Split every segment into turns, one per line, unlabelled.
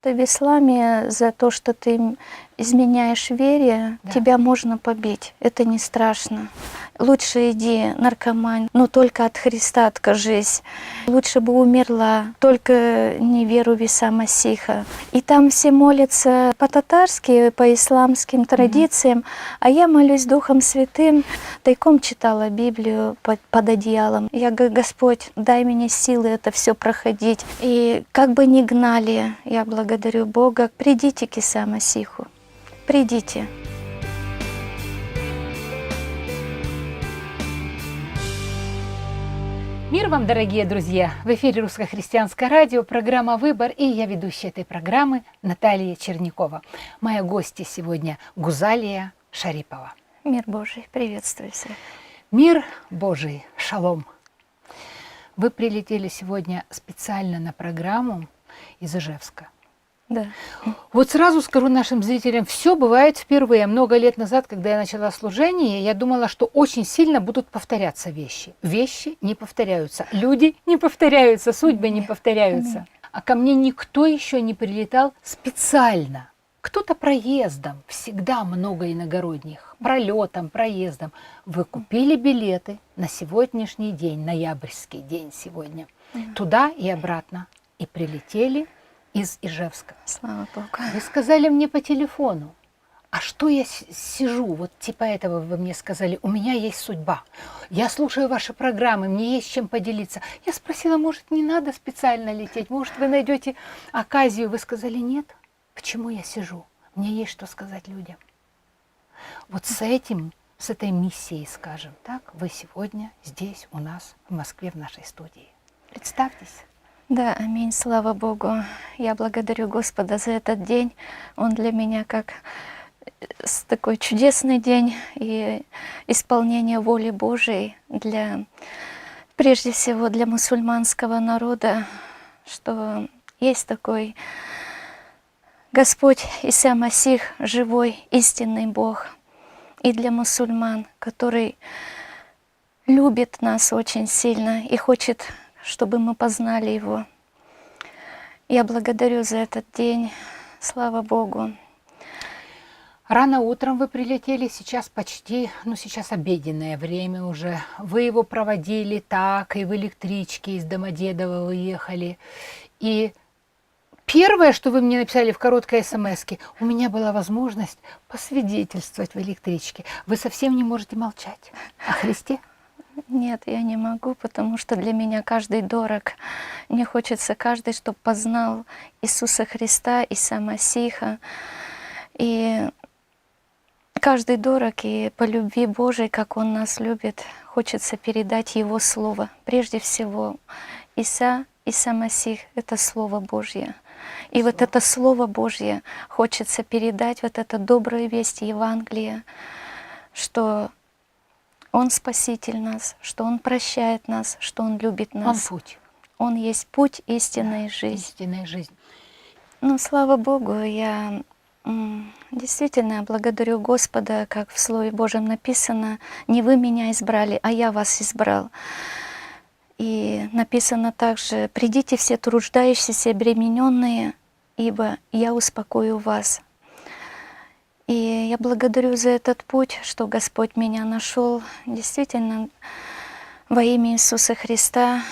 В исламе за то, что ты изменяешь вере,
Да.
тебя можно побить. Это не страшно. Лучше иди, наркоман, но только от Христа откажись. Лучше бы умерла, только не веру в Иса Масиха. И там все молятся по-татарски, по исламским традициям, а я молюсь Духом Святым. Тайком читала Библию под одеялом. Я говорю: Господь, дай мне силы это все проходить. И как бы ни гнали, я благодарю Бога. Придите к Иса Масиху. Придите.
Мир вам, дорогие друзья! В эфире Русско-христианское радио, программа «Выбор», и я ведущая этой программы Наталья Чернякова. Моя гостья сегодня Гузалия Шарипова.
Мир Божий, приветствую всех.
Мир Божий, шалом! Вы прилетели сегодня специально на программу из Ижевска.
Да.
Вот сразу скажу нашим зрителям, все бывает впервые. Много лет назад, когда я начала служение, я думала, что очень сильно будут повторяться вещи. Вещи не повторяются, люди не повторяются, судьбы не повторяются. А ко мне никто еще не прилетал специально. Кто-то проездом, всегда много иногородних, пролетом, проездом. Вы купили билеты на сегодняшний день, ноябрьский день сегодня, туда и обратно, и прилетели из Ижевска.
Слава Богу.
Вы сказали мне по телефону, а что я сижу, вот типа этого вы мне сказали, у меня есть судьба, я слушаю ваши программы, мне есть чем поделиться. Я спросила, может, не надо специально лететь, может, вы найдете оказию. Вы сказали, нет, почему я сижу, мне есть что сказать людям. Вот с этой миссией, скажем так, вы сегодня здесь у нас в Москве, в нашей студии. Представьтесь.
Да, аминь, слава Богу. Я благодарю Господа за этот день. Он для меня как такой чудесный день и исполнение воли Божией прежде всего для мусульманского народа, что есть такой Господь Иса Масих, живой, истинный Бог. И для мусульман, который любит нас очень сильно и хочет, чтобы мы познали Его. Я благодарю за этот день. Слава Богу.
Рано утром вы прилетели, сейчас почти, сейчас обеденное время уже. Вы его проводили так, и в электричке из Домодедово выехали. И первое, что вы мне написали в короткой смс-ке, у меня была возможность посвидетельствовать в электричке. Вы совсем не можете молчать о Христе?
Нет, я не могу, потому что для меня каждый дорог. Мне хочется каждый, чтобы познал Иисуса Христа, Иса Масиха. И каждый дорог, и по любви Божией, как Он нас любит, хочется передать Его Слово. Прежде всего, Иса Масих — это Слово Божье. И вот это Слово Божье хочется передать, вот эту добрую весть Евангелия, что Он Спаситель нас, что Он прощает нас, что Он любит нас.
Он путь.
Он есть путь, истина и жизнь.
Истинная жизнь.
Слава Богу, я действительно благодарю Господа, как в Слове Божьем написано, не вы меня избрали, а я вас избрал. И написано также, придите все труждающиеся, обремененные, ибо я успокою вас. И я благодарю за этот путь, что Господь меня нашел. Действительно, во имя Иисуса Христа,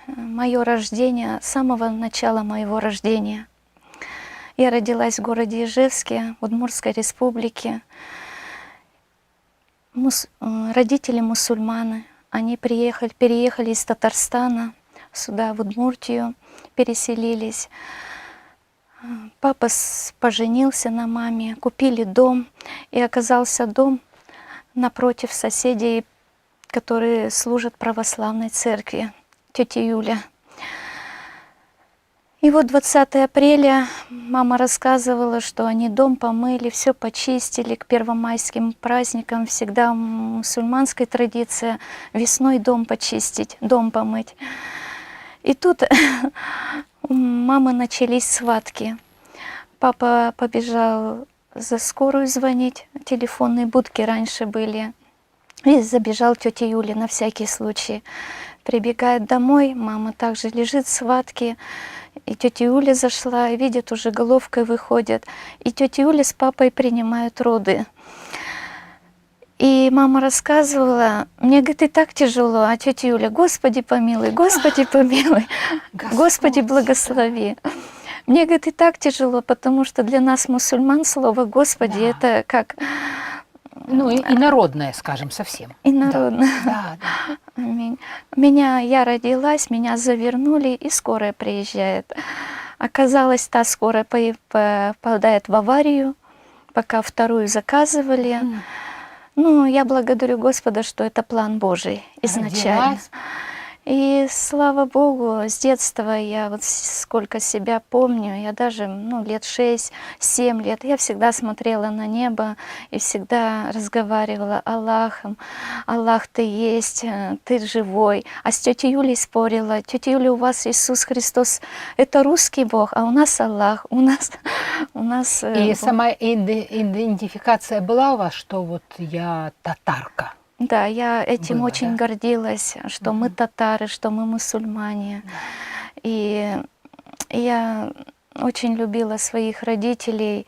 мое рождение, с самого начала моего рождения. Я родилась в городе Ижевске, в Удмуртской республике. Родители мусульманы. Они переехали из Татарстана сюда, в Удмуртию, переселились. Папа поженился на маме, купили дом, и оказался дом напротив соседей, которые служат православной церкви, тетя Юля. И вот 20 апреля мама рассказывала, что они дом помыли, все почистили к первомайским праздникам. Всегда мусульманская традиция весной дом почистить, дом помыть. И тут у мамы начались схватки. Папа побежал за скорую звонить, телефонные будки раньше были. И забежал тетя Юля на всякий случай. Прибегает домой, мама также лежит в схватке. И тетя Юля зашла, и видит, уже головкой выходит. И тетя Юля с папой принимают роды. И мама рассказывала, мне, говорит, и так тяжело, а тетя Юля, Господи помилуй, Господи помилуй, Господи благослови. Мне, говорит, и так тяжело, потому что для нас, мусульман, слово Господи,
Да.
это как...
Ну и народное, скажем, совсем.
И народное.
Да, да.
Аминь. Я родилась, меня завернули, и скорая приезжает. Оказалось, та скорая попадает в аварию, пока вторую заказывали. Ну, я благодарю Господа, что это план Божий изначально.
Родилась.
И слава Богу, с детства я вот сколько себя помню, я даже лет 6-7 лет, я всегда смотрела на небо и всегда разговаривала Аллахом. Аллах, ты есть, ты живой. А с тетей Юлей спорила. Тетя Юля, у вас Иисус Христос, это русский Бог, а у нас Аллах, у нас
И
Бог.
сама идентификация была у вас, что вот я татарка?
Да, я этим
Было,
очень
да?
гордилась, что мы татары, что мы мусульмане. И я очень любила своих родителей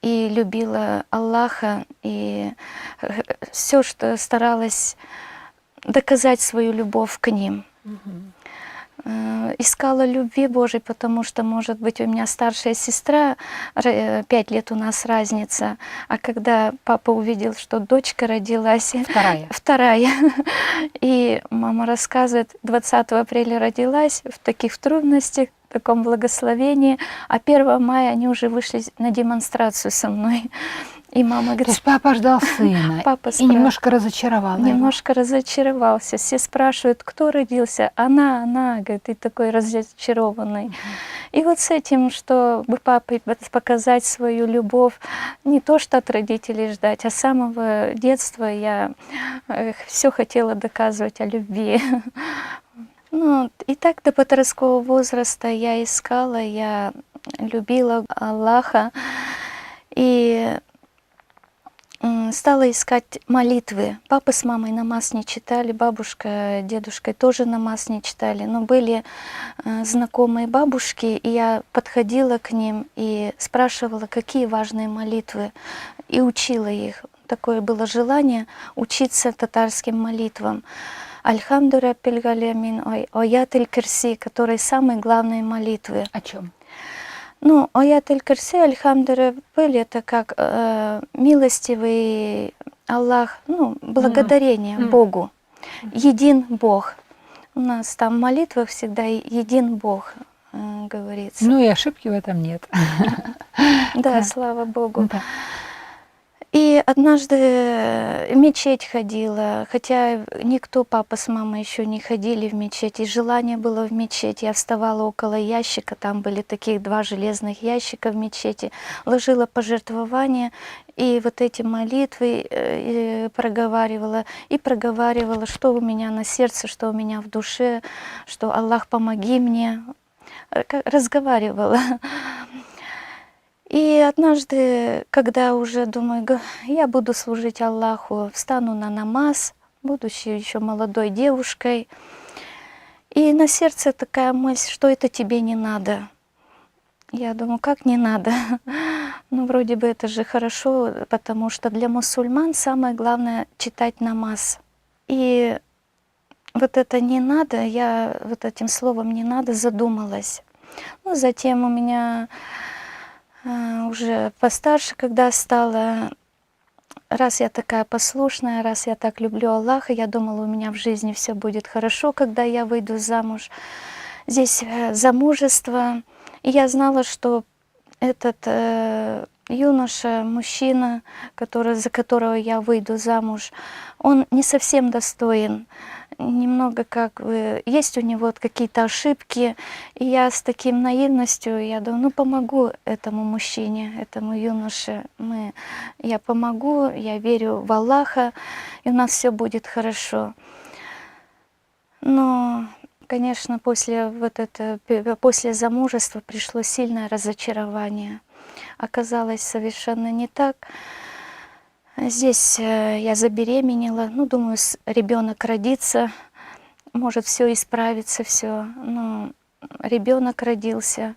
и любила Аллаха, и все, что старалась доказать свою любовь к ним. Искала любви Божией, потому что, может быть, у меня старшая сестра, 5 лет у нас разница, а когда папа увидел, что дочка родилась, вторая, и мама рассказывает, 20 апреля родилась, в таких трудностях, в таком благословении, а 1 мая они уже вышли на демонстрацию со мной. И мама говорит,
то есть папа ждал сына
папа
и немножко разочаровал его.
Немножко разочаровался. Все спрашивают, кто родился. Она, говорит, и такой разочарованный. И вот с этим, чтобы папе показать свою любовь, не то что от родителей ждать, а с самого детства я все хотела доказывать о любви. Ну, и так до подросткового возраста я искала, я любила Аллаха. И стала искать молитвы. Папа с мамой намаз не читали, бабушка, дедушка тоже намаз не читали, но были знакомые бабушки, и я подходила к ним и спрашивала, какие важные молитвы, и учила их. Такое было желание учиться татарским молитвам. Альхамду раббил галямин, аят аль-Курси, которые самые главные молитвы.
О чем?
Ну, аят аль-Курси, альхамду раббил, это как милостивый Аллах, благодарение Богу. Един Бог. У нас там в молитвах всегда един Бог говорится.
Ну и ошибки в этом нет.
Да, слава Богу.
Да.
И однажды в мечеть ходила, хотя никто, папа с мамой еще не ходили в мечеть, и желание было в мечеть. Я вставала около ящика, там были таких 2 железных ящика в мечети, ложила пожертвования, и вот эти молитвы проговаривала, что у меня на сердце, что у меня в душе, что Аллах, помоги мне, разговаривала. И однажды, когда уже думаю, я буду служить Аллаху, встану на намаз, будучи еще молодой девушкой, и на сердце такая мысль, что это тебе не надо. Я думаю, как не надо? Ну, вроде бы это же хорошо, потому что для мусульман самое главное читать намаз. И вот это не надо, я вот этим словом не надо задумалась. Ну, затем у меня уже постарше, когда стала, раз я такая послушная, раз я так люблю Аллаха, я думала, у меня в жизни все будет хорошо, когда я выйду замуж. Здесь замужество, и я знала, что этот юноша, мужчина, за которого я выйду замуж, он не совсем достоин. Немного как бы есть у него какие-то ошибки, и я с таким наивностью, я думаю, помогу этому мужчине, этому юноше, я помогу, я верю в Аллаха, и у нас все будет хорошо. Но, конечно, после замужества пришло сильное разочарование. Оказалось совершенно не так. Здесь я забеременела, думаю, ребенок родится, может все исправится, все. Но ребенок родился,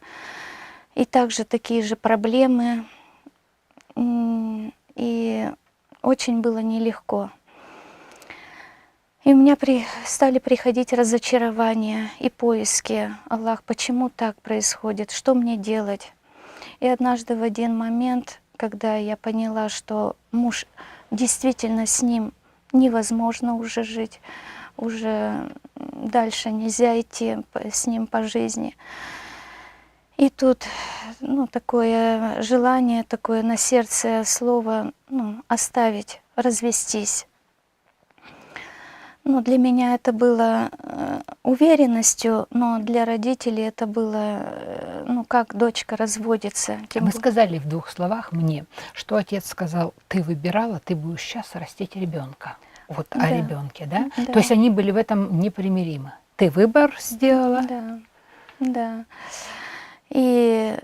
и также такие же проблемы, и очень было нелегко. И у меня стали приходить разочарования и поиски. Аллах, почему так происходит? Что мне делать? И однажды в один момент, когда я поняла, что муж действительно с ним невозможно уже жить, уже дальше нельзя идти с ним по жизни. И тут такое желание, такое на сердце слово оставить, развестись. Для меня это было уверенностью, но для родителей это было, как дочка разводится.
Вы сказали в 2 словах мне, что отец сказал: ты выбирала, ты будешь сейчас растить ребенка. Вот
Да.
о ребенке, да?
Да.
То есть они были в этом непримиримы. Ты выбор сделала.
Да, да. И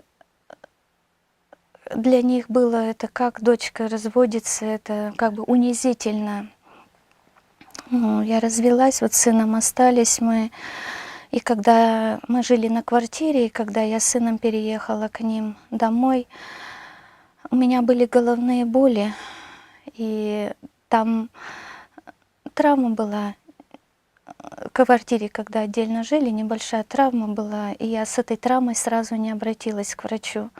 для них было это, как дочка разводится, это как бы унизительно. Я развелась, вот с сыном остались мы. И когда мы жили на квартире, и когда я с сыном переехала к ним домой, у меня были головные боли. И там травма была. В квартире, когда отдельно жили, небольшая травма была. И я с этой травмой сразу не обратилась к врачу.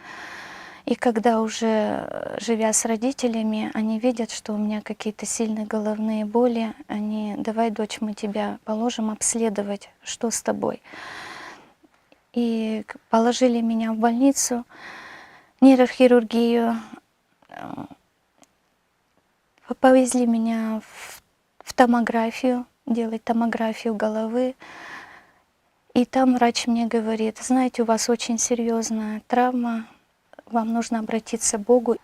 И когда уже, живя с родителями, они видят, что у меня какие-то сильные головные боли, они: давай, дочь, мы тебя положим обследовать, что с тобой. И положили меня в больницу, нейрохирургию, повезли меня в томографию, делать томографию головы. И там врач мне говорит: знаете, у вас очень серьезная травма, вам нужно обратиться к Богу.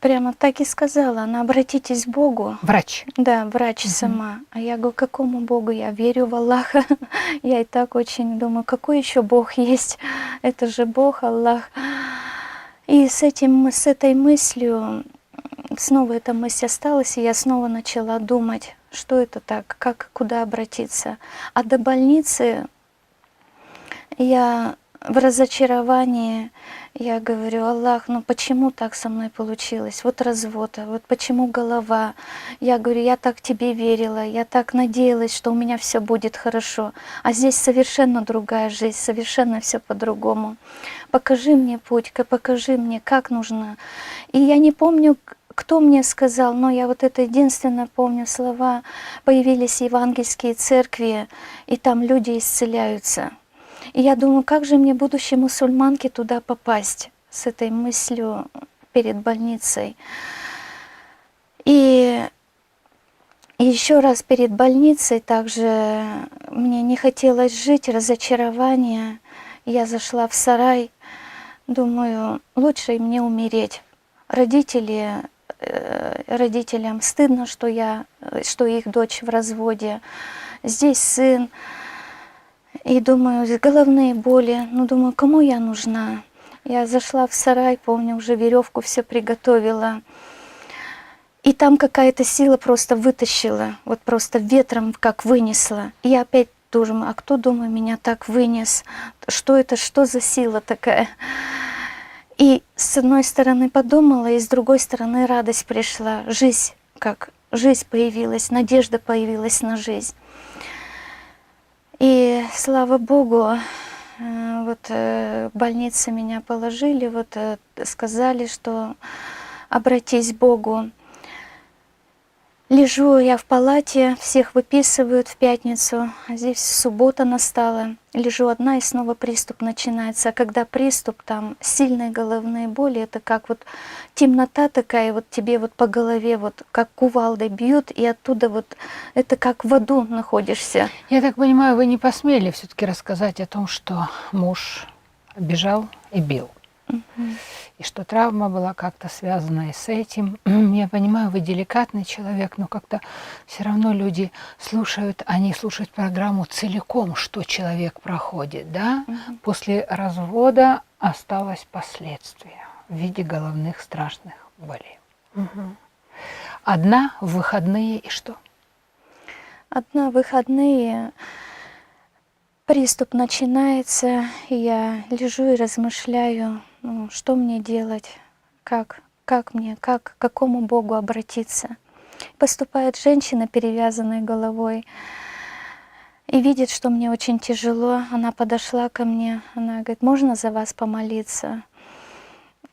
Прямо так и сказала она: обратитесь к Богу.
Врач.
Да, врач сама. А я говорю: какому Богу? Я верю в Аллаха. Я и так очень думаю, какой еще Бог есть? Это же Бог, Аллах. И с этой мыслью, снова эта мысль осталась, и я снова начала думать, что это так, куда обратиться. А до больницы я в разочаровании, я говорю: Аллах, почему так со мной получилось? Вот развод, вот почему голова? Я говорю: я так тебе верила, я так надеялась, что у меня все будет хорошо. А здесь совершенно другая жизнь, совершенно все по-другому. Покажи мне путь, покажи мне, как нужно. И я не помню, кто мне сказал, но я вот это единственное помню слова. Появились евангельские церкви, и там люди исцеляются. И я думаю, как же мне, будущей мусульманке, туда попасть с этой мыслью перед больницей. И еще раз перед больницей также мне не хотелось жить, разочарование. Я зашла в сарай, думаю, лучше мне умереть. Родителям стыдно, что их дочь в разводе. Здесь сын. И думаю, головные боли, думаю, кому я нужна? Я зашла в сарай, помню, уже веревку все приготовила. И там какая-то сила просто вытащила, вот просто ветром как вынесла. И я опять думаю, а кто, думаю, меня так вынес? Что это, что за сила такая? И с одной стороны подумала, и с другой стороны радость пришла. Жизнь, как жизнь появилась, надежда появилась на жизнь. И слава Богу, вот в больнице меня положили, вот сказали, что обратись к Богу. Лежу я в палате, всех выписывают в пятницу, а здесь суббота настала. Лежу одна, и снова приступ начинается. А когда приступ, там сильные головные боли, это как вот темнота такая, вот тебе вот по голове, вот как кувалдой бьют, и оттуда вот это как в аду находишься.
Я так понимаю, вы не посмели все-таки рассказать о том, что муж обижал и бил. И что травма была как-то связана и с этим. Я понимаю, вы деликатный человек, но как-то все равно люди слушают, они слушают программу целиком, что человек проходит, да? После развода осталось последствия в виде головных страшных болей. Одна в выходные и что?
Одна в выходные приступ начинается, и я лежу и размышляю, ну, что мне делать, как мне, к какому Богу обратиться. Поступает женщина, перевязанной головой, и видит, что мне очень тяжело. Она подошла ко мне, она говорит: можно за вас помолиться?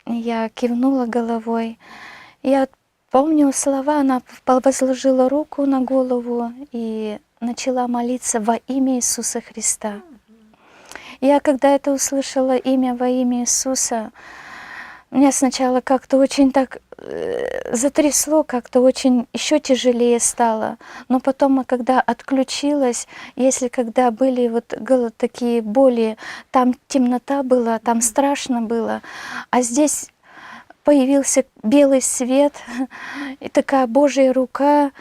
Я кивнула головой. Я помню слова, она возложила руку на голову и начала молиться во имя Иисуса Христа. Я когда это услышала, имя во имя Иисуса, меня сначала как-то очень так затрясло, как-то очень еще тяжелее стало. Но потом, когда отключилась, если когда были вот такие боли, там темнота была, там страшно было, а здесь появился белый свет, и такая Божья рука,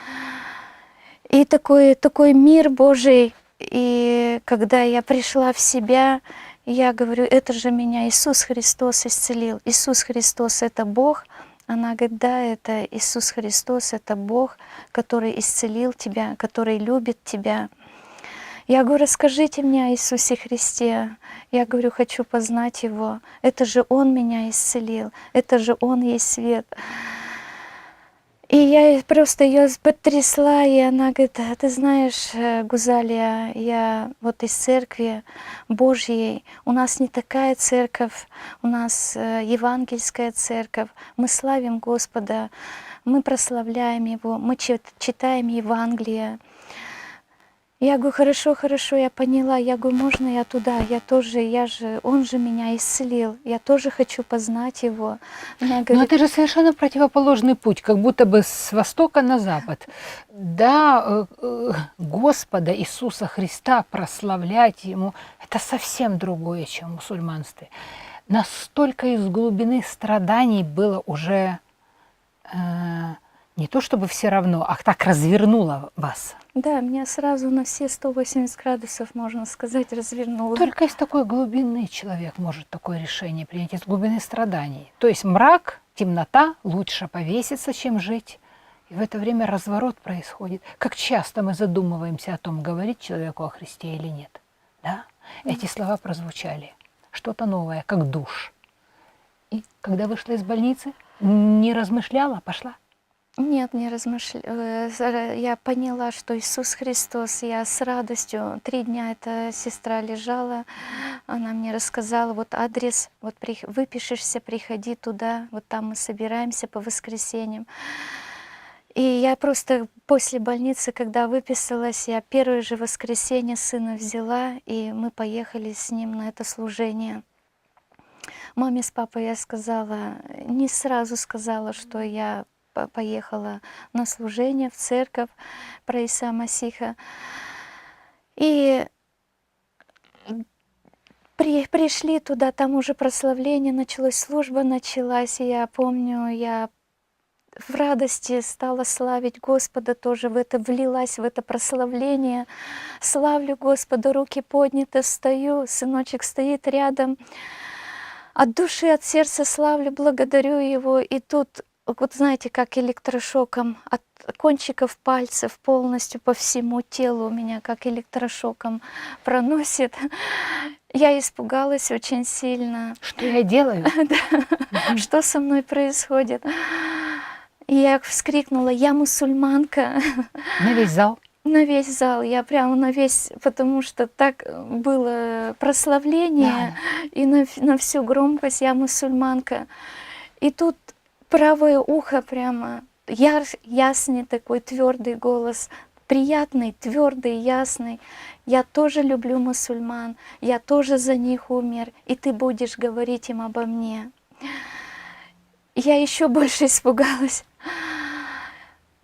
и такой мир Божий. И когда я пришла в себя, я говорю: это же меня Иисус Христос исцелил. Иисус Христос — это Бог. Она говорит: да, это Иисус Христос, это Бог, который исцелил тебя, который любит тебя. Я говорю: расскажите мне о Иисусе Христе. Я говорю: хочу познать Его. Это же Он меня исцелил, это же Он есть свет. И я просто ее потрясла, и она говорит: ты знаешь, Гузалия, я вот из церкви Божьей, у нас не такая церковь, у нас евангельская церковь, мы славим Господа, мы прославляем Его, мы читаем Евангелие. Я говорю: хорошо, хорошо, я поняла. Я говорю: можно я туда? Он же меня исцелил. Я тоже хочу познать Его. Она
Но
говорит:
это же совершенно противоположный путь, как будто бы с востока на запад. Да, Господа Иисуса Христа прославлять Ему, это совсем другое, чем в мусульманстве. Настолько из глубины страданий было уже не то чтобы все равно, а так развернуло вас.
да, меня сразу на все 180 градусов, можно сказать, развернуло.
Только из такой глубины человек может такое решение принять, из глубины страданий. То есть мрак, темнота, лучше повеситься, чем жить. И в это время разворот происходит. Как часто мы задумываемся о том, говорить человеку о Христе или нет. Да? Эти слова прозвучали. Что-то новое, как душ. И когда вышла из больницы, не размышляла, пошла.
Нет, не размышляла. Я поняла, что Иисус Христос. Я с радостью 3 дня эта сестра лежала. Она мне рассказала: вот адрес, вот выпишешься, приходи туда. Вот там мы собираемся по воскресеньям. И я просто после больницы, когда выписалась, я первое же воскресенье сына взяла, и мы поехали с ним на это служение. Маме с папой я сказала, не сразу сказала, что я поехала на служение в церковь про Иса Масиха. И пришли туда, там уже прославление началось, служба началась. И я помню, я в радости стала славить Господа тоже, влилась в это прославление. Славлю Господа, руки подняты, встаю, сыночек стоит рядом. От души, от сердца славлю, благодарю Его. И тут, вот знаете, как электрошоком, от кончиков пальцев полностью по всему телу у меня как электрошоком проносит. Я испугалась очень сильно.
Что я делаю?
Что со мной происходит? И я вскрикнула: я мусульманка.
На весь зал?
На весь зал, я прямо на весь, потому что так было прославление, и на всю громкость: я мусульманка. И тут правое ухо прямо, ясный такой твердый голос, приятный, твердый, ясный: я тоже люблю мусульман, я тоже за них умер, и ты будешь говорить им обо мне. Я еще больше испугалась.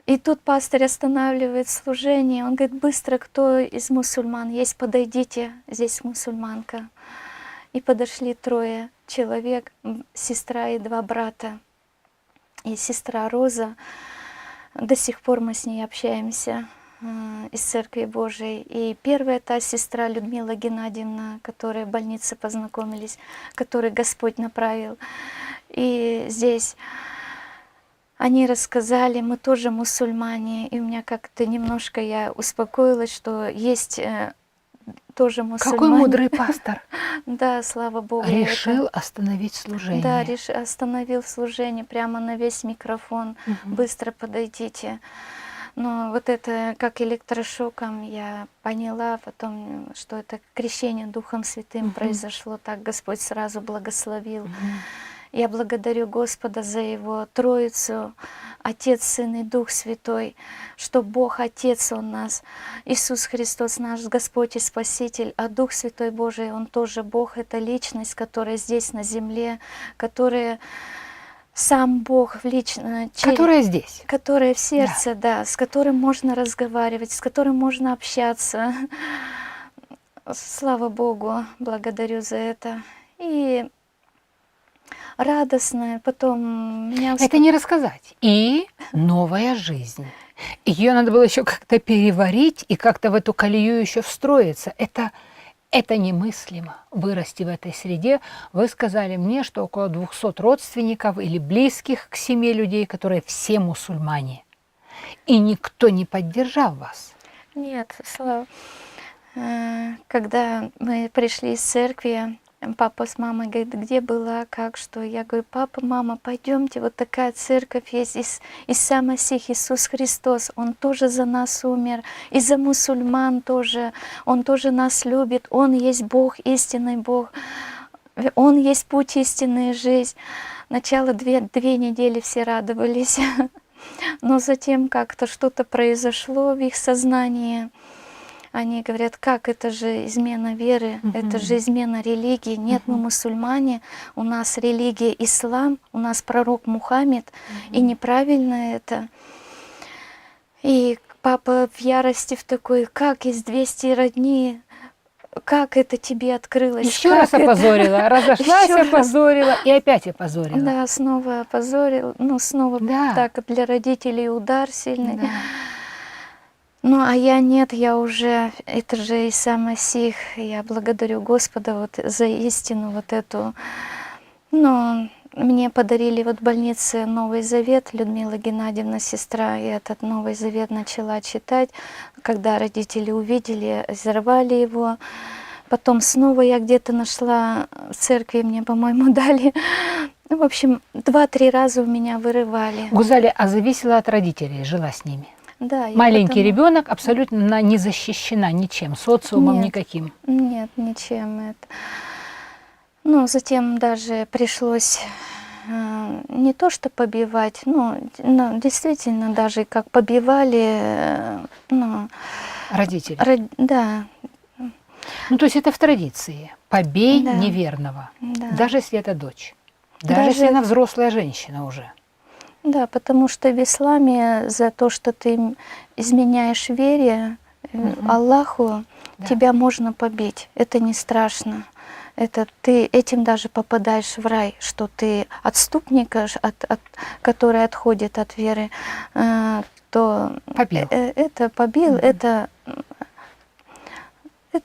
И тут пастырь останавливает служение, он говорит: быстро, кто из мусульман есть, подойдите, здесь мусульманка. И подошли 3 человек, сестра и 2 брата. И сестра Роза, до сих пор мы с ней общаемся из Церкви Божией. И первая та сестра Людмила Геннадьевна, которая в больнице познакомились, которой Господь направил. И здесь они рассказали: мы тоже мусульмане. И у меня как-то немножко я успокоилась, что есть тоже
Какой
мусульманин.
мудрый пастор
Да, слава Богу.
решил остановить служение.
Да, остановил служение прямо на весь микрофон.
Мгм.
Быстро подойдите. Но вот это как электрошоком я поняла потом, что это крещение Духом Святым
Мгм.
произошло. Так Господь сразу благословил.
Мгм.
Я благодарю Господа за Его Троицу, Отец, Сын и Дух Святой, что Бог Отец Он нас, Иисус Христос наш Господь и Спаситель, а Дух Святой Божий, Он тоже Бог, это личность, которая здесь на земле, которая сам Бог в лично,
Которая здесь.
которая в сердце, да, с которым можно разговаривать, с которым можно общаться. Слава Богу, благодарю за это. И радостная, потом меня
Это не рассказать. И новая жизнь. Ее надо было еще как-то переварить и как-то в эту колею еще встроиться. Это немыслимо, вырасти в этой среде. Вы сказали мне, что около 200 родственников или близких к семье людей, которые все мусульмане. И никто не поддержал вас.
Нет, Слава. Когда мы пришли из церкви, папа с мамой говорит, где была, как, что. Я говорю, папа, мама, пойдемте, вот такая церковь есть, Иса Масих, Иисус Христос, Он тоже за нас умер, и за мусульман тоже, Он тоже нас любит, Он есть Бог, истинный Бог, Он есть путь истинной жизнь. Начало две недели все радовались, но затем как-то что-то произошло в их сознании. Они говорят, как это же измена веры, это же измена религии. Нет, мы мусульмане, у нас религия ислам, у нас пророк Мухаммед, и неправильно это. И папа в ярости в такой, как из 200 родни, как это тебе открылось?
Еще
как
раз опозорила, разошлась,
Еще раз.
опозорила и опять опозорила.
Да, снова опозорил, ну снова
Да.
так для родителей удар сильный.
Да.
Ну, а я нет, я уже, это же Иса Масих, я благодарю Господа вот за истину вот эту. Но мне подарили вот в больнице Новый Завет, Людмила Геннадьевна, сестра, и этот Новый Завет начала читать. Когда родители увидели, взорвали его. Потом снова я где-то нашла в церкви, мне, по-моему, дали. Ну, в общем, 2-3 раза у меня вырывали.
Гузаля, а зависела от родителей, жила с ними?
Да, я
Маленький
потому-
ребенок абсолютно не защищена ничем, социумом
Нет.
никаким.
Нет, ничем это. Ну, затем даже пришлось не то что побивать, ну, действительно даже как побивали, ну,
Родители.
да,
Ну, то есть это в традиции. Побей
Да.
неверного.
да.
Даже если это дочь. Даже если она взрослая женщина уже.
Да, потому что в исламе за то, что ты изменяешь вере Аллаху,
Да.
тебя можно побить. Это не страшно. Это ты этим даже попадаешь в рай, что ты отступник, который отходит от веры, то
Побил.
это побил, это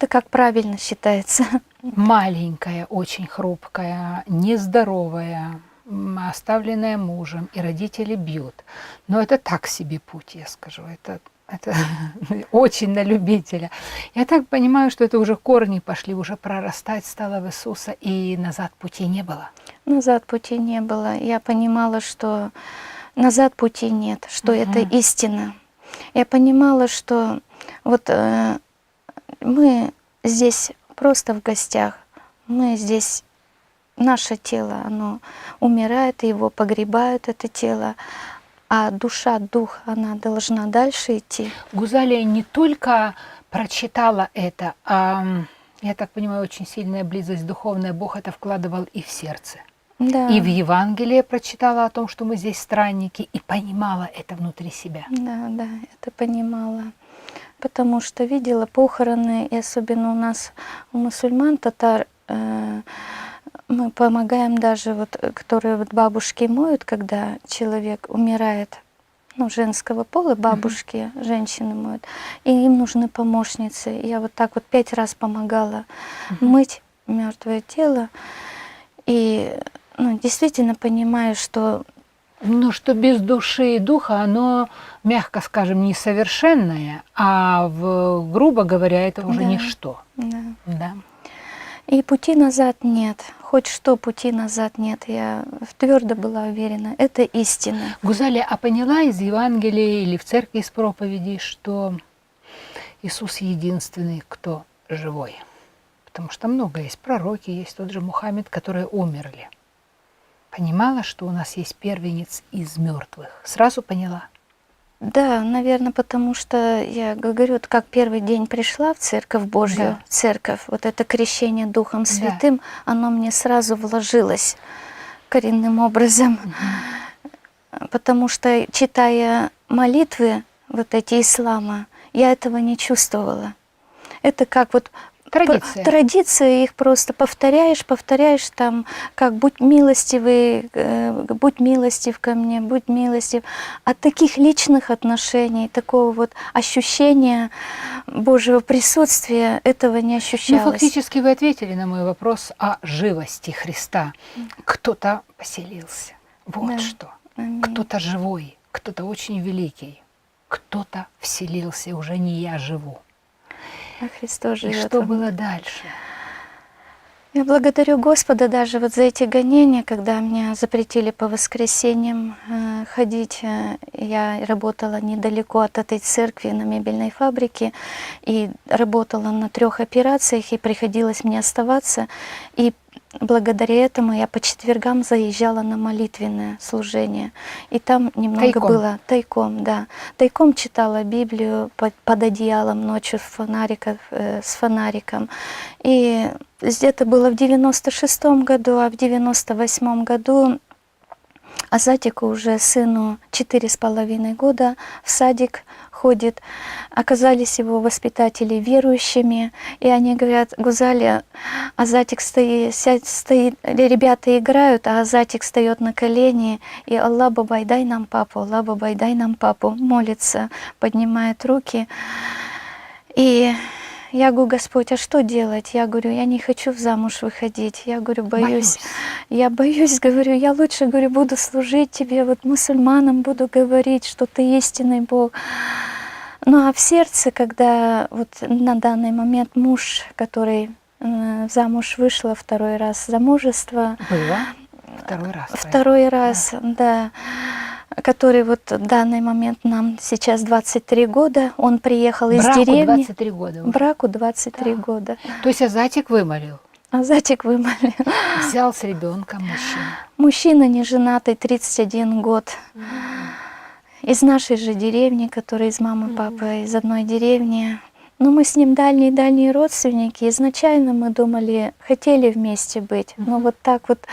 как правильно считается.
Маленькая, очень хрупкая, нездоровая, оставленная мужем, и родители бьют. Но это так себе путь, я скажу. Это очень на любителя. Я так понимаю, что это уже корни пошли, уже прорастать стало в Иисуса, и назад пути не было.
Назад пути не было. Я понимала, что назад пути нет, что это истина. Я понимала, что вот мы здесь просто в гостях, мы здесь, наше тело, оно умирает, его погребают, это тело, а душа, дух, она должна дальше идти.
Гузалия не только прочитала это, а, я так понимаю, очень сильная близость духовная, Бог это вкладывал и в сердце.
Да,
И в Евангелии прочитала о том, что мы здесь странники, и понимала это внутри себя.
да, это понимала. Потому что видела похороны, и особенно у нас, у мусульман, татар, мы помогаем даже, вот, которые вот бабушки моют, когда человек умирает, ну, женского пола, бабушки, женщины моют, и им нужны помощницы. Я вот так вот 5 раз помогала мыть мертвое тело, и ну, действительно понимаю, что
Ну, что без души и духа, оно, мягко скажем, несовершенное, а грубо говоря, это уже
Да.
ничто.
Да.
Да.
И пути назад нет. Хоть что, пути назад нет. Я твердо была уверена. Это истина.
Гузаля, а поняла из Евангелия или в церкви из проповеди, что Иисус единственный, кто живой? Потому что много есть пророки, есть тот же Мухаммед, которые умерли. Понимала, что у нас есть первенец из мертвых? Сразу поняла?
Да, наверное, потому что я говорю, вот как первый день пришла в Церковь Божью,
Да.
Церковь, вот это крещение Духом Святым, оно мне сразу вложилось коренным образом. Потому что, читая молитвы, вот эти ислама, я этого не чувствовала. Это как вот
Традиция.
традиция, их просто повторяешь там, как будь милостивый, будь милостив ко мне, будь милостив. От таких личных отношений, такого вот ощущения Божьего присутствия, этого не
Ну,
ощущалось.
фактически вы ответили на мой вопрос о живости Христа. Кто-то поселился. Вот
Да.
что.
Аминь.
Кто-то живой, кто-то очень великий, кто-то вселился, уже не я живу.
А Христос
И
живет
что
во мне.
было дальше?
Я благодарю Господа даже вот за эти гонения, когда меня запретили по воскресеньям ходить. Я работала недалеко от этой церкви на мебельной фабрике и работала на 3 операциях, и приходилось мне оставаться. И благодаря этому я по четвергам заезжала на молитвенное служение. И там немного
Тайком.
было тайком, да. Тайком читала Библию под одеялом ночью с фонариком. И где-то было в 96-м году, а в 98-м году Азатику уже сыну 4,5 года в садик ходит. Оказались его воспитатели верующими, и они говорят: Гузаля, Азатик стоит, ребята играют, а Азатик встает на колени, и Аллах бабай, дай нам папу, Аллах бабай, дай нам папу, молится, поднимает руки. И я говорю: Господь, а что делать? Я говорю: я не хочу в замуж выходить. Я говорю: боюсь. Я боюсь, говорю, я лучше, говорю, буду служить тебе, вот мусульманам буду говорить, что ты истинный Бог. Ну а в сердце, когда вот на данный момент муж, который замуж вышла 2-й раз, замужество.
Было? 2-й раз.
2-й раз, да. Который вот в данный момент нам сейчас 23 года. Он приехал из деревни.
23 года уже.
Браку 23
Да.
года.
То есть Азатик вымолил?
Азатик вымолил.
Взял с ребенком мужчину.
Мужчина неженатый, 31 год. Из нашей же деревни, который из мамы, папы, из одной деревни. Но мы с ним дальние родственники. Изначально мы думали, хотели вместе быть. Но вот так вот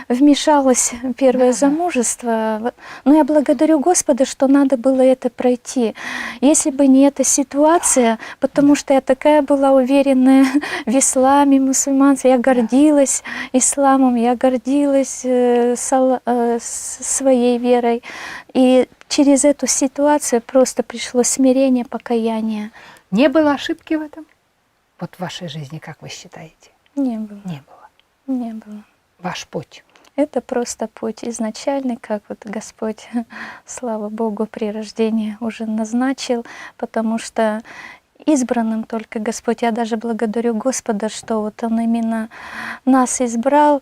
вмешалось первое замужество. Но я благодарю Господа, что надо было это пройти. Если бы не эта ситуация, потому что я такая была уверенная в исламе, мусульманстве, я гордилась исламом, я гордилась своей верой. И через эту ситуацию просто пришло смирение, покаяние.
Не было ошибки в этом? Вот в вашей жизни, как вы считаете?
Не было.
Не было.
Не было.
Ваш путь.
Это просто путь изначальный, как вот Господь, слава Богу, при рождении уже назначил, потому что избранным только Господь. Я даже благодарю Господа, что вот Он именно нас избрал.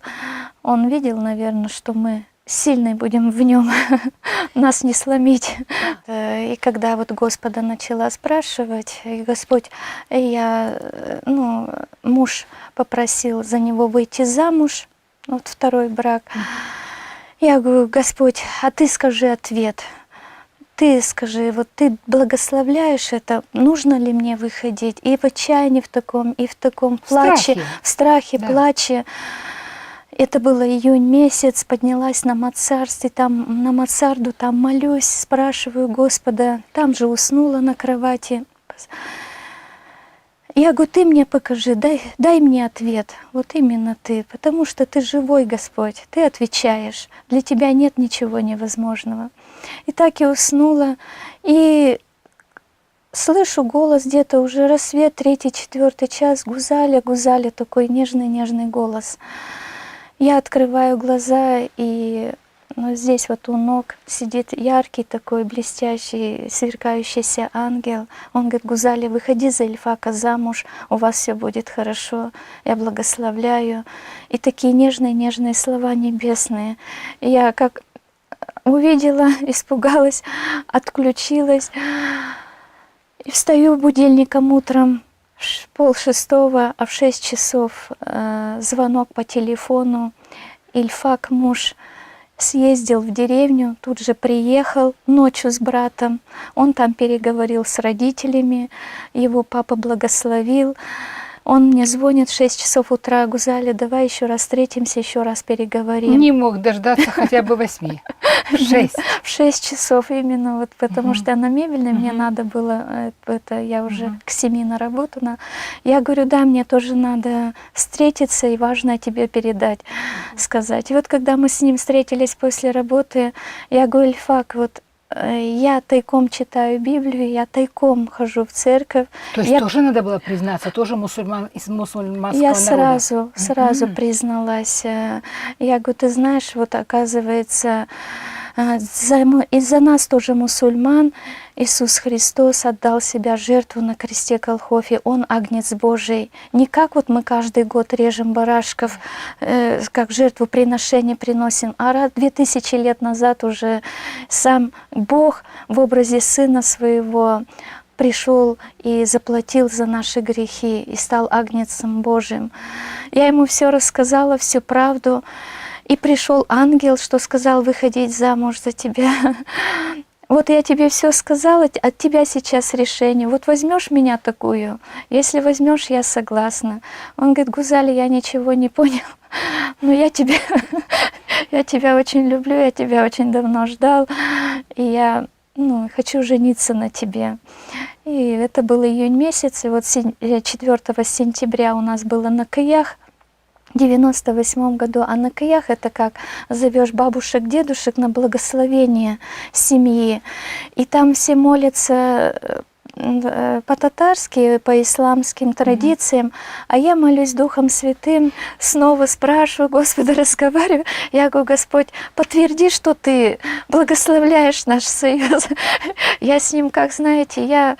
Он видел, наверное, что мы сильные будем в Нем, нас не сломить. И когда вот Господа начала спрашивать, и Господь, муж попросил за него выйти замуж, вот 2-й брак. Я говорю: Господь, а ты скажи ответ. Ты скажи, вот ты благословляешь это, нужно ли мне выходить? И в отчаянии в таком плаче, в страхе,
Да.
плаче. Это было июнь месяц, поднялась на мансарде, там на мансарду, там молюсь, спрашиваю Господа, там же уснула на кровати. Я говорю: ты мне покажи, дай мне ответ, вот именно ты, потому что ты живой, Господь, ты отвечаешь, для тебя нет ничего невозможного. И так я уснула, и слышу голос где-то уже рассвет, 3-4 час, Гузаля, Гузаля, такой нежный голос. Я открываю глаза, и вот здесь вот у ног сидит яркий такой блестящий, сверкающийся ангел. Он говорит: Гузали, выходи за Ильфака замуж, у вас все будет хорошо, я благословляю. И такие нежные слова небесные. И я как увидела, испугалась, отключилась. И встаю будильником утром 5:30, а в 6 часов звонок по телефону. Ильфак, муж, съездил в деревню, тут же приехал ночью с братом. Он там переговорил с родителями, его папа благословил. Он мне звонит в 6 часов утра: Гузали, давай еще раз встретимся, еще раз переговорим.
Не мог дождаться хотя бы 8. В 6.
В 6 часов именно, вот, потому что она мебельная, мне надо было, я уже к 7 на работу. Я говорю: да, мне тоже надо встретиться, и важно тебе передать, сказать. И вот когда мы с ним встретились после работы, я говорю: Ильфак, вот я тайком читаю Библию, я тайком хожу в церковь.
То есть тоже надо было признаться, тоже из мусульманского
Я
народа?
сразу призналась. Я говорю: ты знаешь, вот оказывается, из-за нас тоже мусульман Иисус Христос отдал себя жертву на кресте Голгофе. Он агнец Божий. Не как вот мы каждый год режем барашков, как жертву приношения приносим, а 2000 лет назад уже сам Бог в образе Сына Своего пришел и заплатил за наши грехи и стал агнцем Божьим. Я ему все рассказала, всю правду. И пришел ангел, что сказал выходить замуж за тебя. Вот я тебе все сказала, от тебя сейчас решение. Вот возьмешь меня такую? Если возьмешь, я согласна. Он говорит: Гузали, я ничего не понял, но я тебя очень люблю, я тебя очень давно ждал, и я хочу жениться на тебе. И это был июнь месяц, и вот 4 сентября у нас было на Каях. В 98 году, а на Каях это как зовешь бабушек, дедушек на благословение семьи, и там все молятся по-татарски, по исламским традициям, а я молюсь Духом Святым, снова спрашиваю Господа, разговариваю. Я говорю: Господь, подтверди, что Ты благословляешь наш союз. Я с ним, как знаете,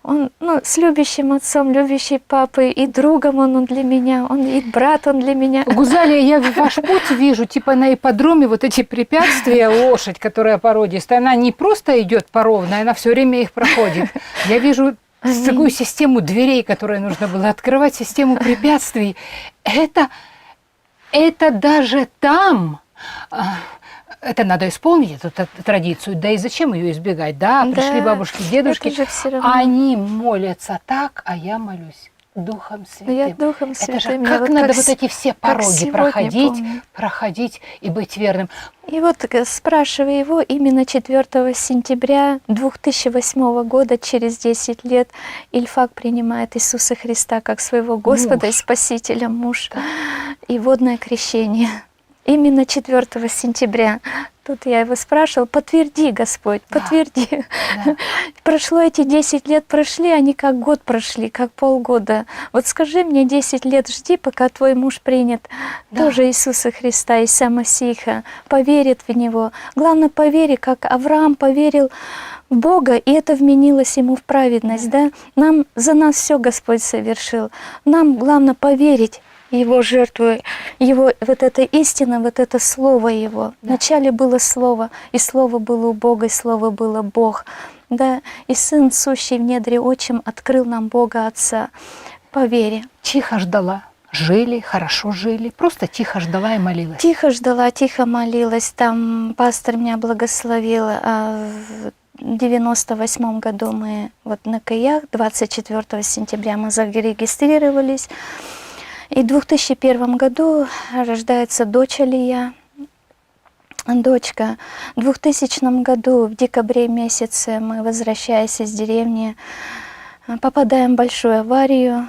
он с любящим отцом, любящий папой, и другом он для меня, он и брат он для меня.
Гузалия, я ваш путь вижу, типа на ипподроме вот эти препятствия, лошадь, которая породистая, она не просто идет по ровной, она все время их проходит. Я вижу такую систему дверей, которые нужно было открывать, систему препятствий. Это даже там... Это надо исполнить, эту традицию, да и зачем ее избегать, да? Пришли бабушки, дедушки, они молятся так, а я молюсь Духом Святым.
Я Духом Святым.
Это же как надо вот эти все пороги проходить и быть верным.
И вот, спрашивая его, именно 4 сентября 2008 года, через 10 лет, Ильфак принимает Иисуса Христа как своего Господа и Спасителя, муж, и водное крещение. Именно 4 сентября. Тут я его спрашивала: подтверди, Господь, подтверди. Да. Прошло эти 10 лет, прошли, они как год прошли, как полгода. Вот скажи мне, 10 лет жди, пока твой муж принят тоже Иисуса Христа, Иса Масиха, поверит в Него. Главное, повери, как Авраам поверил в Бога, и это вменилось ему в праведность. Да? За нас все Господь совершил. Нам главное поверить Его жертву, Его вот эта истина, вот это Слово Его. Вначале было Слово, и Слово было у Бога, и Слово было Бог. Да? И Сын, сущий в недре отчим, открыл нам Бога Отца по вере.
Тихо ждала. Жили, хорошо жили, просто тихо ждала и молилась.
Тихо ждала, тихо молилась. Там пастор меня благословил. В 98 году мы вот на Каях, 24 сентября мы зарегистрировались. И в 2001 году рождается дочь Алия, дочка. В 2000 году, в декабре месяце, мы, возвращаясь из деревни, попадаем в большую аварию.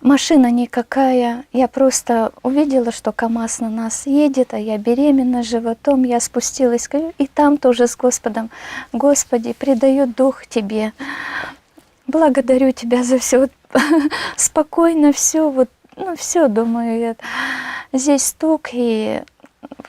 Машина никакая. Я просто увидела, что КамАЗ на нас едет, а я беременна животом. Я спустилась, и там тоже с Господом: Господи, предаю дух Тебе. Благодарю Тебя за все. Спокойно все, все, думаю, здесь стук, и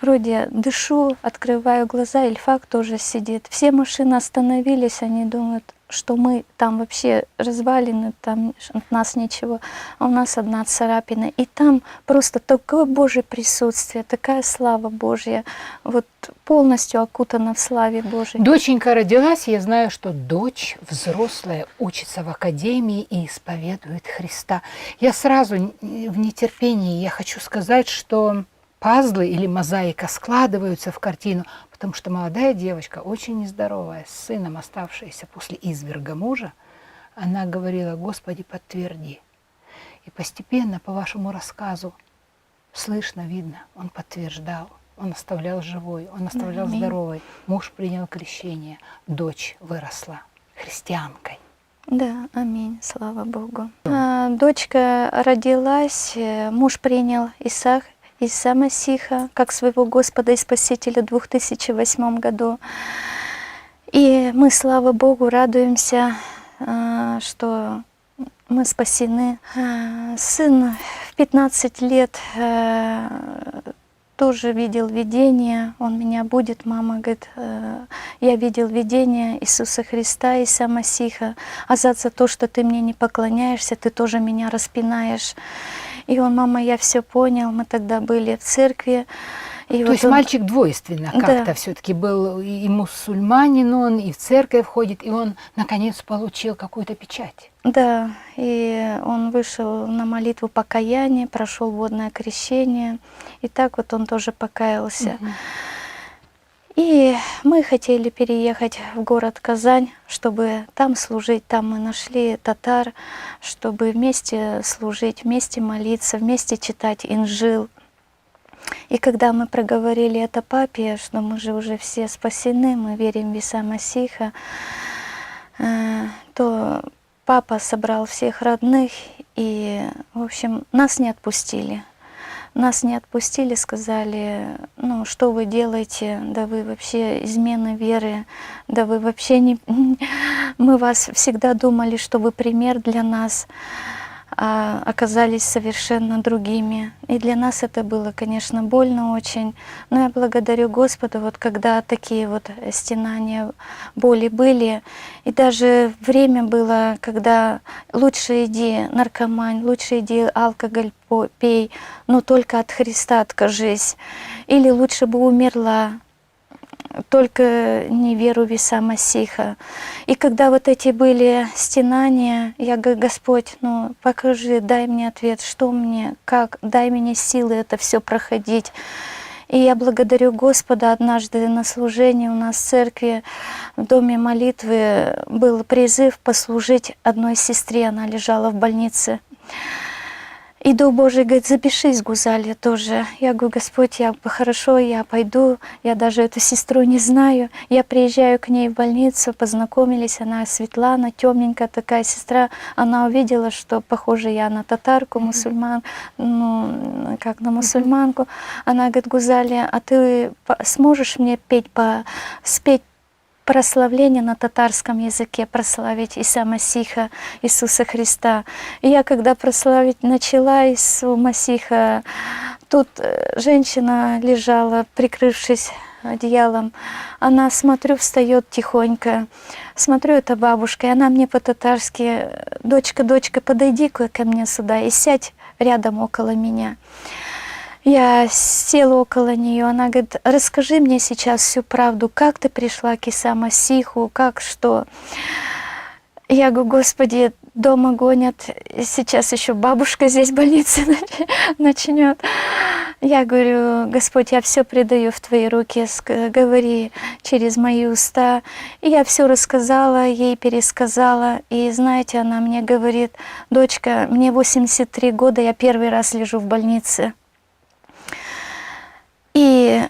вроде дышу, открываю глаза, Ильфак тоже сидит. Все машины остановились, они думают, что мы там вообще развалины, там от нас ничего, а у нас одна царапина. И там просто такое Божье присутствие, такая слава Божья, вот полностью окутана в славе Божьей.
Доченька родилась, я знаю, что дочь взрослая учится в академии и исповедует Христа. Я сразу в нетерпении, я хочу сказать, что пазлы или мозаика складываются в картину, потому что молодая девочка, очень нездоровая, с сыном, оставшаяся после изверга мужа, она говорила: «Господи, подтверди». И постепенно, по вашему рассказу, слышно, видно, он подтверждал, он оставлял живой, он оставлял здоровой. Муж принял крещение, дочь выросла христианкой.
Да, аминь, слава Богу. Дочка родилась, муж принял Иса Масиха как своего Господа и Спасителя в 2008 году. И мы, слава Богу, радуемся, что мы спасены. Сын в 15 лет тоже видел видение, он меня будет, мама говорит, я видел видение Иисуса Христа, Иса Масиха, азат за то, что ты мне не поклоняешься, ты тоже меня распинаешь. И он: мама, я все понял, мы тогда были в церкви. И
То
вот
есть
он...
мальчик двойственно как-то все-таки был, и мусульманин он, и в церковь ходит, и он наконец получил какую-то печать.
Да, и он вышел на молитву покаяния, прошел водное крещение, и так вот он тоже покаялся. И мы хотели переехать в город Казань, чтобы там служить. Там мы нашли татар, чтобы вместе служить, вместе молиться, вместе читать Инжил. И когда мы проговорили это папе, что мы же уже все спасены, мы верим в Иса Масиха, то папа собрал всех родных, и, в общем, нас не отпустили. Нас не отпустили, сказали: ну, что вы делаете, да вы вообще измена веры, да вы вообще не... Мы вас всегда думали, что вы пример для нас, а оказались совершенно другими. И для нас это было, конечно, больно очень. Но я благодарю Господа, вот когда такие вот стенания, боли были, и даже время было, когда лучше иди наркомань, лучше иди алкоголь пей, но только от Христа откажись. Или лучше бы умерла, только не веру в Иса Масиха. И когда вот эти были стенания, я говорю: Господь, ну покажи, дай мне ответ, что мне, как, дай мне силы это все проходить. И я благодарю Господа, однажды на служении у нас в церкви, в доме молитвы, был призыв послужить одной сестре, она лежала в больнице. И Дух Божий говорит: запишись, Гузалия, тоже. Я говорю: Господь, хорошо, я пойду, я даже эту сестру не знаю. Я приезжаю к ней в больницу, познакомились, она Светлана, темненькая такая сестра. Она увидела, что похоже я на татарку, мусульман, ну, как на мусульманку. Она говорит: Гузалия, а ты сможешь мне спеть прославление на татарском языке, прославить Иса Масиха, Иисуса Христа. И я когда прославить начала Иисуса Масиха, тут женщина лежала, прикрывшись одеялом. Она, смотрю, встает тихонько. Смотрю, это бабушка, и она мне по-татарски: дочка, дочка, подойди ко мне сюда и сядь рядом около меня. Я села около нее, она говорит: расскажи мне сейчас всю правду, как ты пришла к Иса Масиху, как что. Я говорю: Господи, дома гонят, сейчас еще бабушка здесь в больнице начнет. Я говорю: Господь, я все предаю в Твои руки, говори через мои уста. И я все рассказала, ей пересказала. И знаете, она мне говорит: дочка, мне 83 года, я первый раз лежу в больнице. И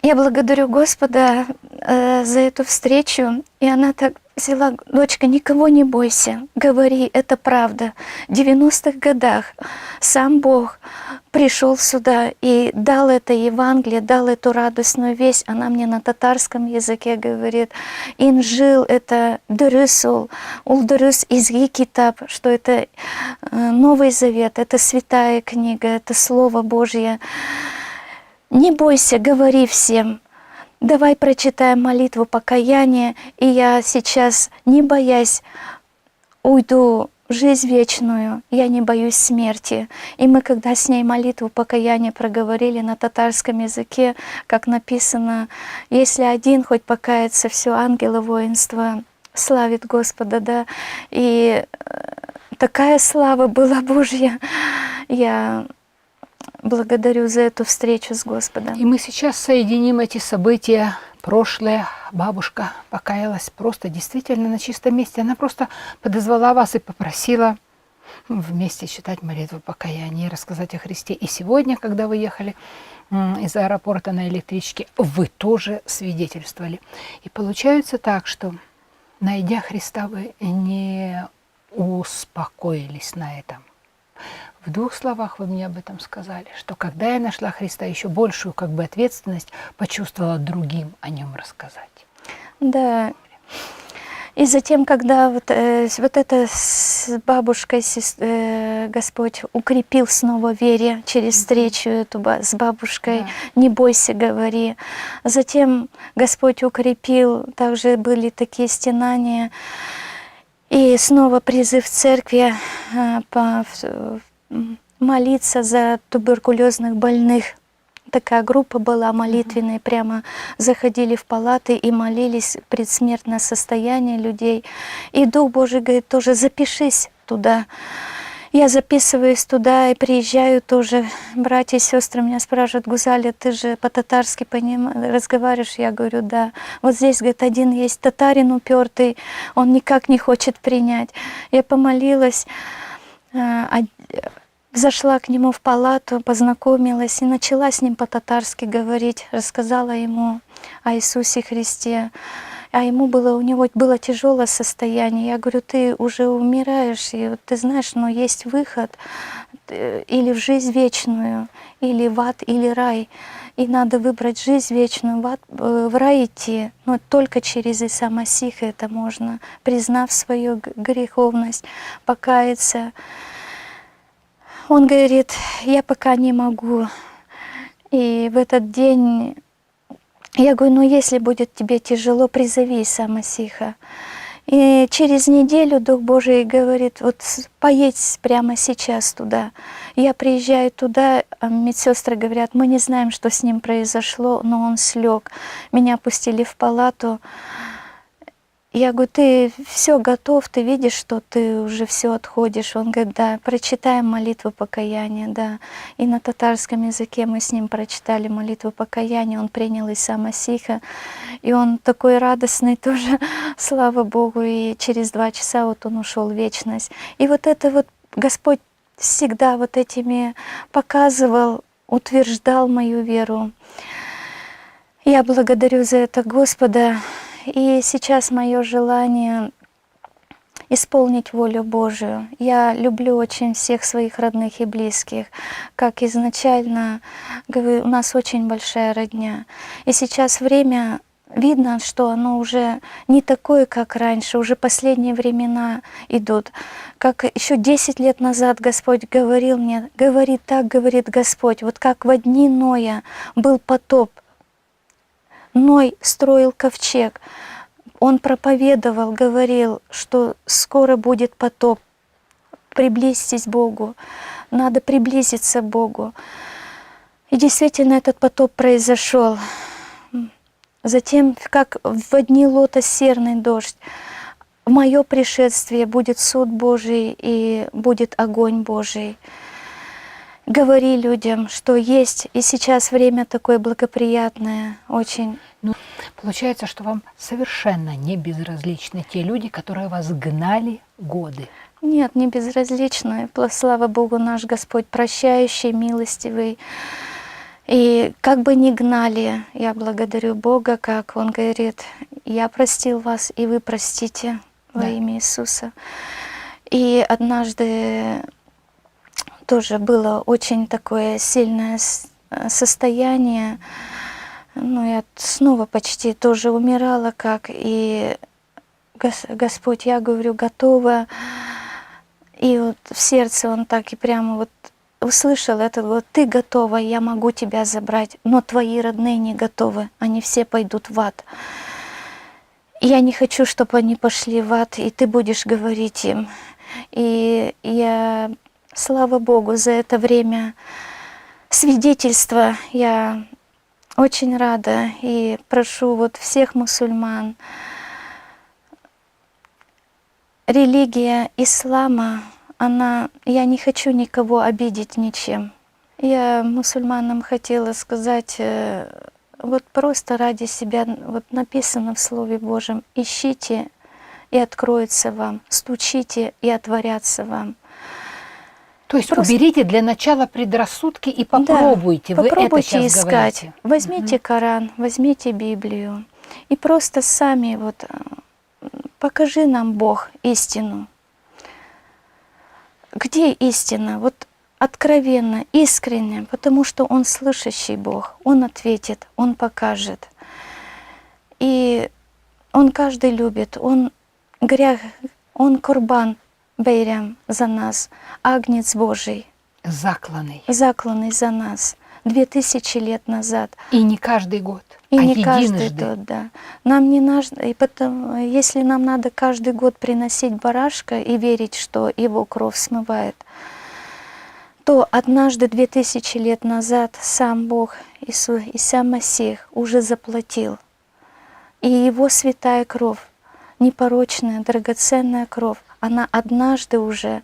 я благодарю Господа за эту встречу. И она так взяла: дочка, никого не бойся, говори, это правда. В 90-х годах сам Бог пришел сюда и дал это Евангелие, дал эту радостную весть. Она мне на татарском языке говорит: Инжил — это дырысул, улдырыс изги китаб, что это Новый Завет, это святая книга, это Слово Божье. не бойся, говори всем. Давай прочитаем молитву покаяния, и я сейчас, не боясь, уйду в жизнь вечную, я не боюсь смерти. И мы, когда с ней молитву покаяния проговорили на татарском языке, как написано, если один хоть покается, все ангелы воинства славит Господа, да, и такая слава была Божья. Я благодарю за эту встречу с Господом.
И мы сейчас соединим эти события. Прошлое, бабушка покаялась просто действительно на чистом месте. Она просто подозвала вас и попросила вместе читать молитву покаяния и рассказать о Христе. И сегодня, когда вы ехали из аэропорта на электричке, вы тоже свидетельствовали. И получается так, что, найдя Христа, вы не успокоились на этом. В двух словах вы мне об этом сказали, что когда я нашла Христа, еще большую ответственность почувствовала другим о нем рассказать.
Да. И затем, когда вот это с бабушкой Господь укрепил снова в вере через встречу эту с бабушкой,
Да.
не бойся, говори. Затем Господь укрепил, также были такие стенания. И снова призыв в церкви молиться за туберкулезных больных. Такая группа была молитвенная, прямо заходили в палаты и молились предсмертное состояние людей. И Дух Божий говорит, тоже запишись туда. Я записываюсь туда и приезжаю тоже. Братья и сестры меня спрашивают, Гузаля, ты же по-татарски разговариваешь? Я говорю, да. Вот здесь, говорит, один есть татарин упертый, он никак не хочет принять. Я помолилась, зашла к нему в палату, познакомилась и начала с ним по-татарски говорить, рассказала ему о Иисусе Христе. А у него было тяжелое состояние. Я говорю, ты уже умираешь, и ты знаешь, но есть выход или в жизнь вечную, или в ад, или рай. И надо выбрать жизнь вечную, в рай идти. Но только через Иса Масиха это можно, признав свою греховность, покаяться. Он говорит, я пока не могу. И в этот день я говорю, ну если будет тебе тяжело, призови Иса Масиха. И через неделю Дух Божий говорит, вот поедь прямо сейчас туда. Я приезжаю туда, а медсестры говорят, мы не знаем, что с ним произошло, но он слег. Меня пустили в палату. Я говорю, ты все готов, ты видишь, что ты уже все отходишь. Он говорит, да, прочитаем молитву покаяния, да. И на татарском языке мы с ним прочитали молитву покаяния, он принял Иса Масиха. И он такой радостный тоже, слава Богу, и через 2 часа вот он ушел в вечность. И вот это вот Господь всегда вот этими показывал, утверждал мою веру. Я благодарю за это Господа. И сейчас мое желание исполнить волю Божию. Я люблю очень всех своих родных и близких. Как изначально, говорю, у нас очень большая родня. И сейчас время, видно, что оно уже не такое, как раньше, уже последние времена идут. Как еще 10 лет назад Господь говорил мне, говорит так, говорит Господь, вот как во дни Ноя был потоп, Ной строил ковчег, он проповедовал, говорил, что скоро будет потоп. Приблизьтесь к Богу, надо приблизиться к Богу. И действительно этот потоп произошел. Затем, как в дни Лота серный дождь, в мое пришествие будет суд Божий и будет огонь Божий. Говори людям, что есть, и сейчас время такое благоприятное, очень.
Ну, получается, что вам совершенно не безразличны те люди, которые вас гнали годы.
Нет, не безразличны. Слава Богу, наш Господь прощающий, милостивый. И как бы ни гнали, я благодарю Бога, как Он говорит, я простил вас, и вы простите во имя Иисуса. И однажды тоже было очень такое сильное состояние. Ну, я снова почти тоже умирала, и Господь, я говорю, готова. И вот в сердце Он так и прямо вот услышал этот год, ты готова, я могу тебя забрать, но твои родные не готовы, они все пойдут в ад. Я не хочу, чтобы они пошли в ад, и ты будешь говорить им. И я, слава Богу, за это время свидетельства я очень рада и прошу вот всех мусульман. Религия ислама, я не хочу никого обидеть ничем. Я мусульманам хотела сказать, вот просто ради себя, вот написано в Слове Божьем, ищите и откроется вам, стучите и отворятся вам.
То есть
Просто-
уберите для начала предрассудки и попробуйте.
Да,
Вы
попробуйте
это сейчас
искать.
говорите.
Возьмите Коран, возьмите Библию и просто сами вот покажи нам, Бог, истину. Где истина? Вот откровенно, искренне, потому что Он слышащий Бог. Он ответит, Он покажет. И Он каждый любит. Он грех, Он курбан Бейрям за нас, Агнец Божий,
Закланный.
закланный за нас 2000 лет назад.
И не каждый год,
И
а
не каждый
единожды.
год, да. Нам не нужно, и потом, если нам надо каждый год приносить барашка и верить, что его кровь смывает, то однажды 2000 лет назад сам Бог, Иисус, Иса Масих уже заплатил. И Его святая кровь, непорочная, драгоценная кровь, она однажды уже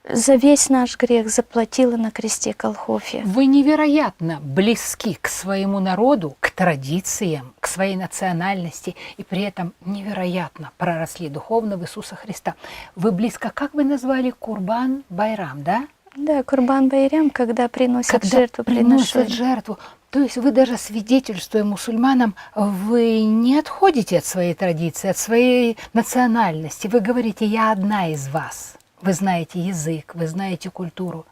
за весь наш грех заплатила на кресте Голгофе.
Вы невероятно близки к своему народу, к традициям, к своей национальности, и при этом невероятно проросли духовно в Иисуса Христа. Вы близко, как вы назвали, Курбан Байрам, да?
Да, Курбан Байрам, когда приносят
Когда
жертву,
приносят жертву. То есть вы даже свидетельствуя мусульманам, вы не отходите от своей традиции, от своей национальности. Вы говорите, я одна из вас. Вы знаете язык, вы знаете культуру.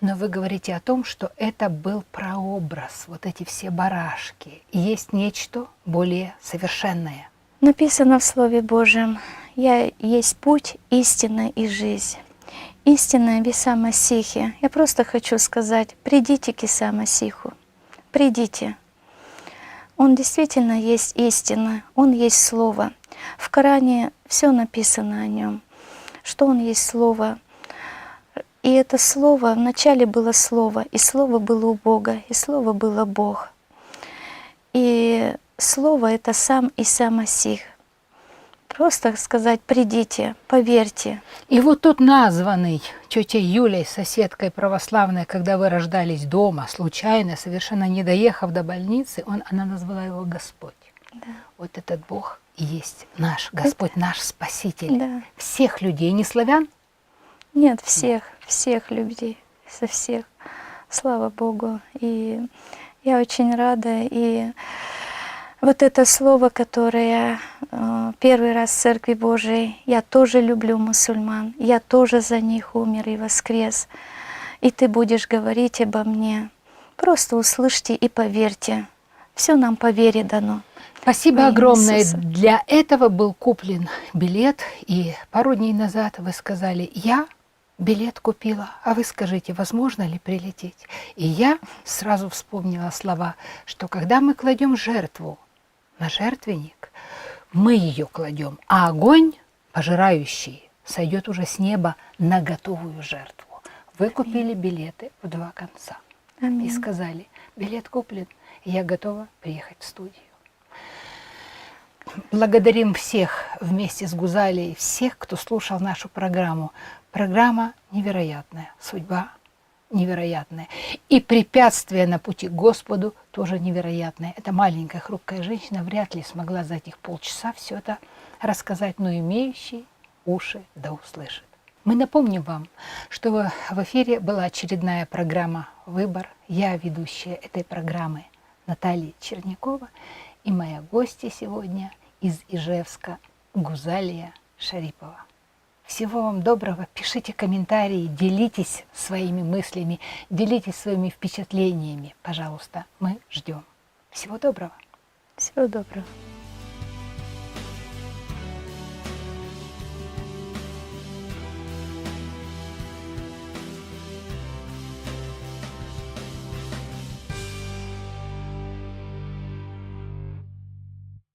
Но вы говорите о том, что это был прообраз, вот эти все барашки. И есть нечто более совершенное.
Написано в Слове Божьем: «Я есть путь, истина и жизнь». Истина в Иса Масихе. Я просто хочу сказать, придите к Иса Масиху. Придите. Он действительно есть истина, Он есть Слово. В Коране все написано о Нем, что Он есть Слово. И это Слово, вначале было Слово, и Слово было у Бога, и Слово было Бог. И Слово — это сам Иса Масих. Просто сказать: придите, поверьте.
И вот тот названный тетей Юлей, соседкой православной, когда вы рождались дома, случайно, совершенно не доехав до больницы, она назвала его Господь.
Да.
Вот этот Бог и есть наш Господь, наш Спаситель.
Да.
Всех людей, не славян?
Нет, всех людей, со всех. Слава Богу. И я очень рада. И вот это слово, которое первый раз в Церкви Божией, я тоже люблю мусульман, я тоже за них умер и воскрес. И ты будешь говорить обо мне. Просто услышьте и поверьте. Все нам по вере дано.
Спасибо
Во имя
огромное.
Иисуса.
Для этого был куплен билет. И пару дней назад вы сказали, я билет купила, а вы скажите, возможно ли прилететь? И я сразу вспомнила слова, что когда мы кладем жертву на жертвенник, мы ее кладем, а огонь, пожирающий, сойдет уже с неба на готовую жертву. Вы купили билеты в два конца и
Аминь.
сказали, билет куплен, и я готова приехать в студию. Благодарим всех вместе с Гузалией, всех, кто слушал нашу программу. Программа невероятная, судьба невероятная. И препятствия на пути к Господу тоже невероятные. Эта маленькая хрупкая женщина вряд ли смогла за этих полчаса все это рассказать, но имеющий уши да услышит. Мы напомним вам, что в эфире была очередная программа «Выбор». Я ведущая этой программы Наталья Чернякова и моя гостья сегодня из Ижевска Гузалия Шарипова. Всего вам доброго, пишите комментарии, делитесь своими мыслями, делитесь своими впечатлениями, пожалуйста, мы ждем. Всего доброго.
Всего доброго.